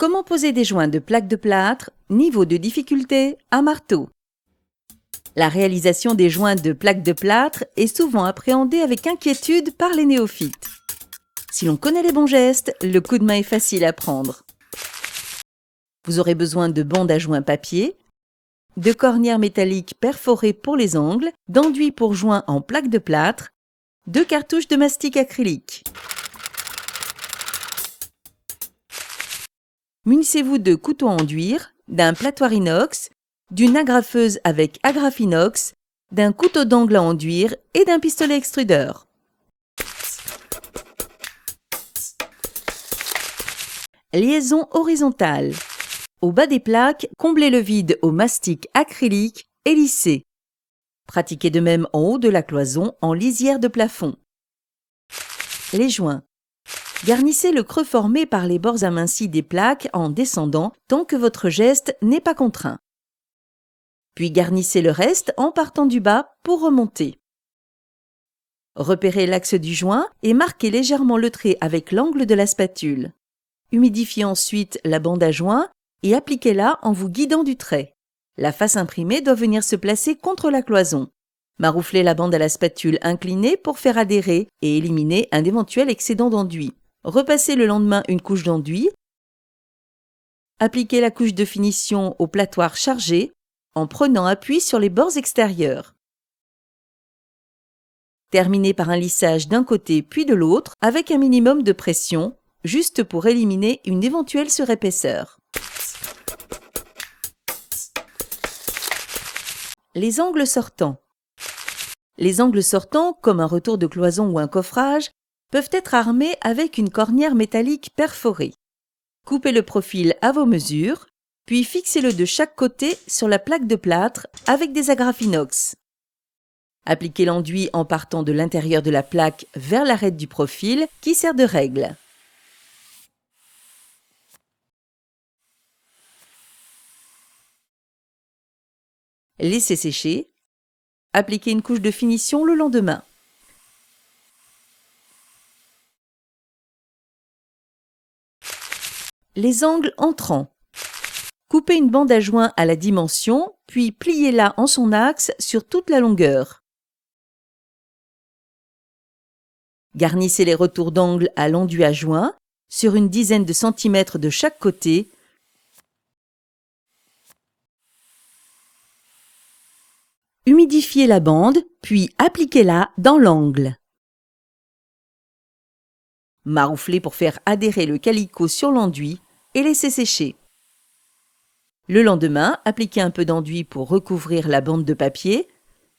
Comment poser des joints de plaques de plâtre, niveau de difficulté, à marteau. La réalisation des joints de plaques de plâtre est souvent appréhendée avec inquiétude par les néophytes. Si l'on connaît les bons gestes, le coup de main est facile à prendre. Vous aurez besoin de bandes à joints papier, de cornières métalliques perforées pour les angles, d'enduit pour joints en plaques de plâtre, de cartouches de mastic acrylique. Munissez-vous de couteaux à enduire, d'un platoir inox, d'une agrafeuse avec agrafinox, d'un couteau d'angle à enduire et d'un pistolet extrudeur. Liaison horizontale. Au bas des plaques, comblez le vide au mastic acrylique et lissez. Pratiquez de même en haut de la cloison en lisière de plafond. Les joints. Garnissez le creux formé par les bords amincis des plaques en descendant tant que votre geste n'est pas contraint. Puis garnissez le reste en partant du bas pour remonter. Repérez l'axe du joint et marquez légèrement le trait avec l'angle de la spatule. Humidifiez ensuite la bande à joint et appliquez-la en vous guidant du trait. La face imprimée doit venir se placer contre la cloison. Marouflez la bande à la spatule inclinée pour faire adhérer et éliminer un éventuel excédent d'enduit. Repassez le lendemain une couche d'enduit. Appliquez la couche de finition au platoir chargé en prenant appui sur les bords extérieurs. Terminez par un lissage d'un côté puis de l'autre avec un minimum de pression, juste pour éliminer une éventuelle surépaisseur. Les angles sortants. Les angles sortants, comme un retour de cloison ou un coffrage, peuvent être armés avec une cornière métallique perforée. Coupez le profil à vos mesures, puis fixez-le de chaque côté sur la plaque de plâtre avec des agrafinox. Appliquez l'enduit en partant de l'intérieur de la plaque vers l'arête du profil qui sert de règle. Laissez sécher. Appliquez une couche de finition le lendemain. Les angles entrants. Coupez une bande à joint à la dimension, puis pliez-la en son axe sur toute la longueur. Garnissez les retours d'angle à l'enduit à joint, sur une dizaine de centimètres de chaque côté. Humidifiez la bande, puis appliquez-la dans l'angle. Marouflez pour faire adhérer le calicot sur l'enduit et laissez sécher. Le lendemain, appliquez un peu d'enduit pour recouvrir la bande de papier,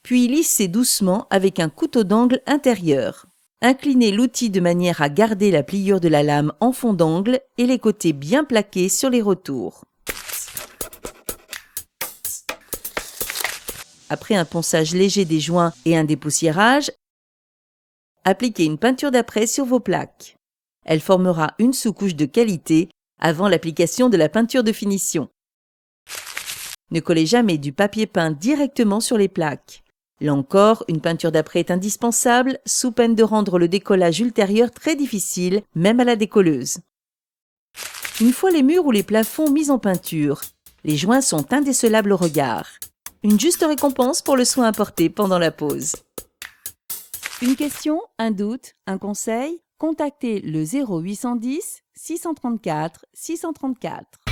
puis lissez doucement avec un couteau d'angle intérieur. Inclinez l'outil de manière à garder la pliure de la lame en fond d'angle et les côtés bien plaqués sur les retours. Après un ponçage léger des joints et un dépoussiérage, appliquez une peinture d'après sur vos plaques. Elle formera une sous-couche de qualité avant l'application de la peinture de finition. Ne collez jamais du papier peint directement sur les plaques. Là encore, une peinture d'après est indispensable, sous peine de rendre le décollage ultérieur très difficile, même à la décolleuse. Une fois les murs ou les plafonds mis en peinture, les joints sont indécelables au regard. Une juste récompense pour le soin apporté pendant la pose. Une question, un doute, un conseil? Contactez le 0810 634 634.